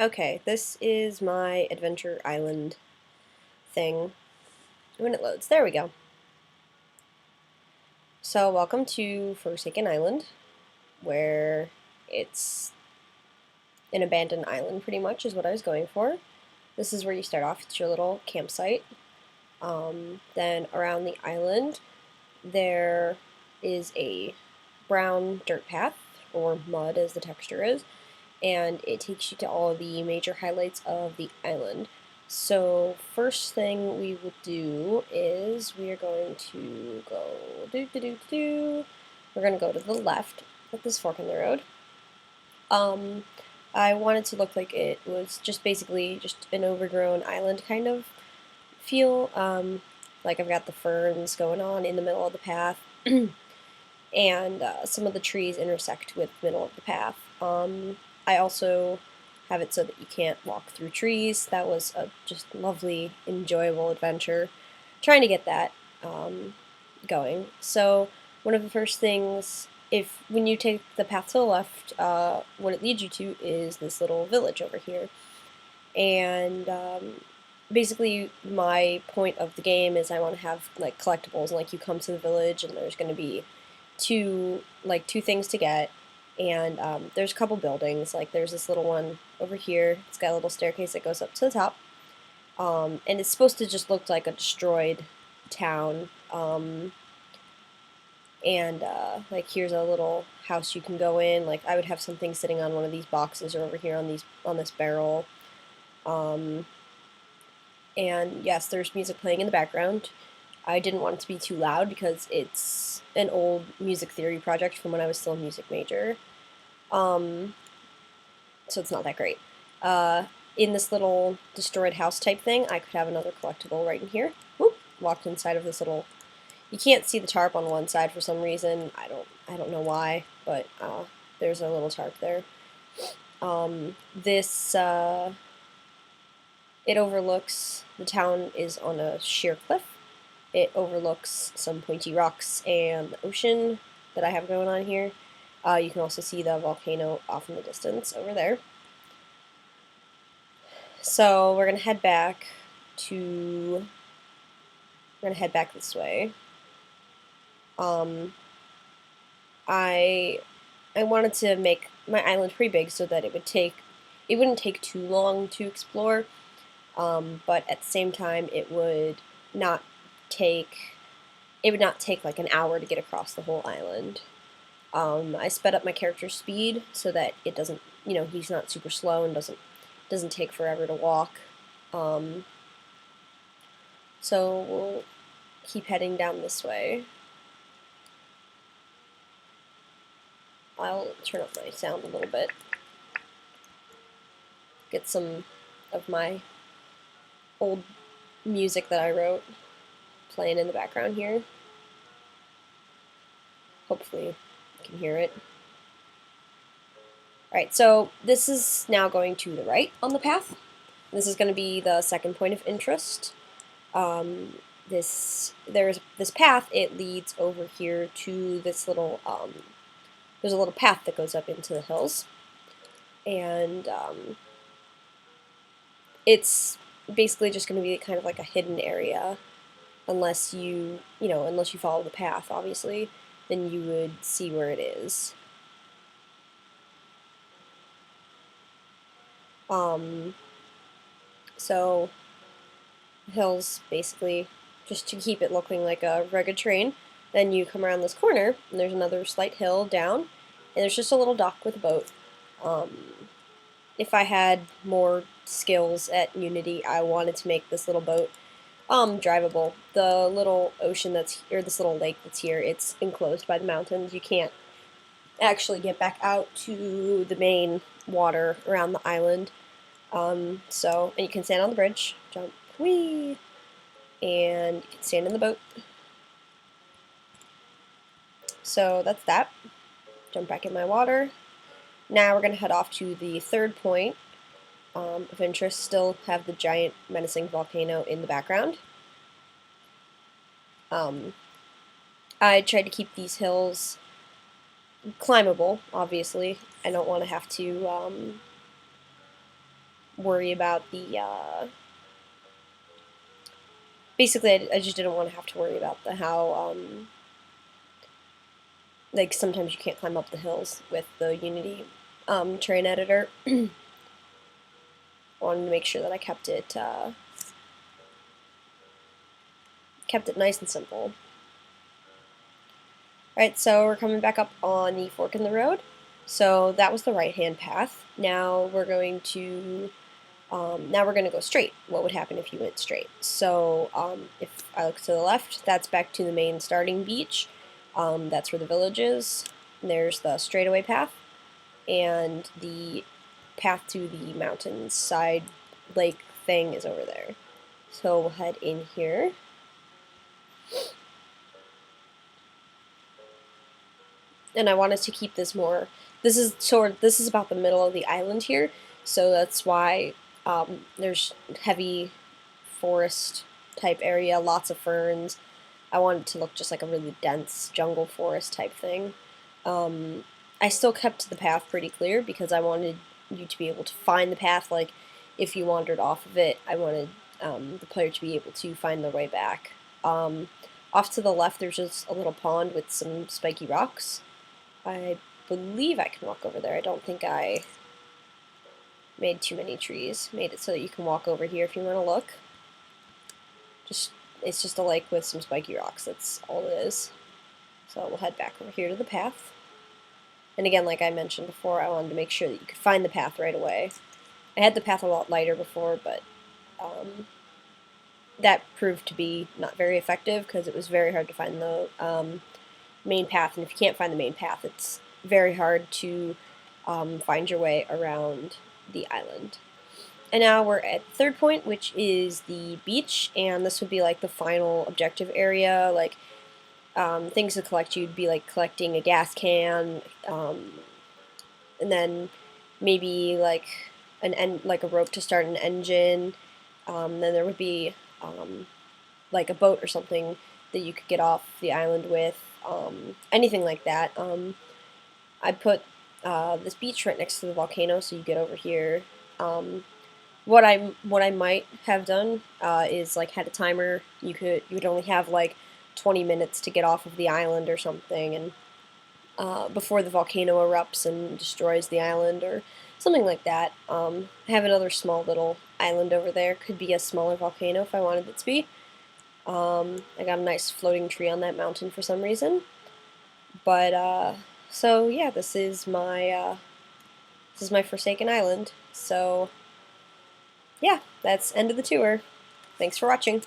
Okay, this is my Adventure Island thing. When it loads, there we go. So, welcome to Forsaken Island, where it's an abandoned island, pretty much, is what I was going for. This is where you start off, it's your little campsite. Then, around the island, there is a brown dirt path, or mud as the texture is, and it takes you to all of the major highlights of the island. So first thing we will do is we are going to go We're going to go to the left at this fork in the road. Um, I want it to look like it was just basically just an overgrown island kind of feel. Like I've got the ferns going on in the middle of the path, and some of the trees intersect with the middle of the path. I also have it so that you can't walk through trees. That was a just lovely, enjoyable adventure. Trying to get that going. So one of the first things, if when you take the path to the left, what it leads you to is this little village over here, and basically my point of the game is I want to have like collectibles, and like you come to the village and there's going to be two things to get, and there's a couple buildings. Like there's this little one over here. It's got a little staircase that goes up to the top, and it's supposed to just look like a destroyed town. And like here's a little house you can go in. Like I would have something sitting on one of these boxes or over here on this barrel. Um, and yes, there's music playing in the background. I didn't want it to be too loud because it's an old music theory project from when I was still a music major. Um, so it's not that great. Uh, in this little destroyed house type thing, I could have another collectible right in here. Whoop, walked inside of this little. You can't see the tarp on one side for some reason. I don't know why, but there's a little tarp there. This it overlooks the town is on a sheer cliff. It overlooks some pointy rocks and the ocean that I have going on here. You can also see the volcano off in the distance over there. So we're gonna head back to. We're gonna head back this way. Um, I I wanted to make my island pretty big so that it wouldn't take too long to explore. But at the same time, not take it would not take like an hour to get across the whole island. I sped up my character's speed so that it doesn't, he's not super slow and doesn't take forever to walk. Um, so we'll keep heading down this way. I'll turn up my sound a little bit. Get some of my old music that I wrote playing in the background here. Hopefully you can hear it. Alright, so this is now going to the right on the path. This is going to be the second point of interest. There's this path. It leads over here to this little. There's a little path that goes up into the hills, and it's basically just going to be kind of like a hidden area, unless you follow the path. Obviously, then you would see where it is. Um, so hills basically just to keep it looking like a rugged terrain. Then you come around this corner, and there's another slight hill down, and there's just a little dock with a boat. Um, if I had more skills at Unity, I wanted to make this little boat drivable. The little this little lake that's here, it's enclosed by the mountains. You can't actually get back out to the main water around the island. And you can stand on the bridge, jump, whee, and you can stand in the boat. So that's that. Jump back in my water. Now we're going to head off to the third point of interest. Still have the giant menacing volcano in the background. I tried to keep these hills climbable, obviously. I don't want to have to worry about the, basically I just didn't want to have to worry about the how, like sometimes you can't climb up the hills with the Unity terrain editor. I wanted to make sure that I kept it nice and simple. Alright, so we're coming back up on the fork in the road. So that was the right-hand path. Now we're going to go straight. What would happen if you went straight? So if I look to the left, that's back to the main starting beach. That's where the village is. There's the straightaway path, and the path to the mountainside lake thing is over there. So we'll head in here. And I wanted to keep this more. This is about the middle of the island here, so that's why there's heavy forest type area, lots of ferns. I want it to look just like a really dense jungle forest type thing. I still kept the path pretty clear because I wanted you to be able to find the path. Like if you wandered off of it, I wanted the player to be able to find their way back. Off to the left, there's just a little pond with some spiky rocks. I believe I can walk over there. I don't think I made too many trees. Made it so that you can walk over here if you want to look. It's just a lake with some spiky rocks. That's all it is. So we'll head back over here to the path. And again, like I mentioned before, I wanted to make sure that you could find the path right away. I had the path a lot lighter before, but that proved to be not very effective because it was very hard to find the main path, and if you can't find the main path, it's very hard to find your way around the island. And now we're at the third point, which is the beach, and this would be like the final objective area. Like things to collect, you'd be like collecting a gas can, and then maybe like like a rope to start an engine. Then there would be like a boat or something that you could get off the island with. Anything like that. I put this beach right next to the volcano, so you get over here. What I might have done is like had a timer. You would only have like 20 minutes to get off of the island or something, and before the volcano erupts and destroys the island or something like that. I have another small little island over there. Could be a smaller volcano if I wanted it to be. I got a nice floating tree on that mountain for some reason. But so yeah, this is my Forsaken Island. So yeah, that's end of the tour. Thanks for watching.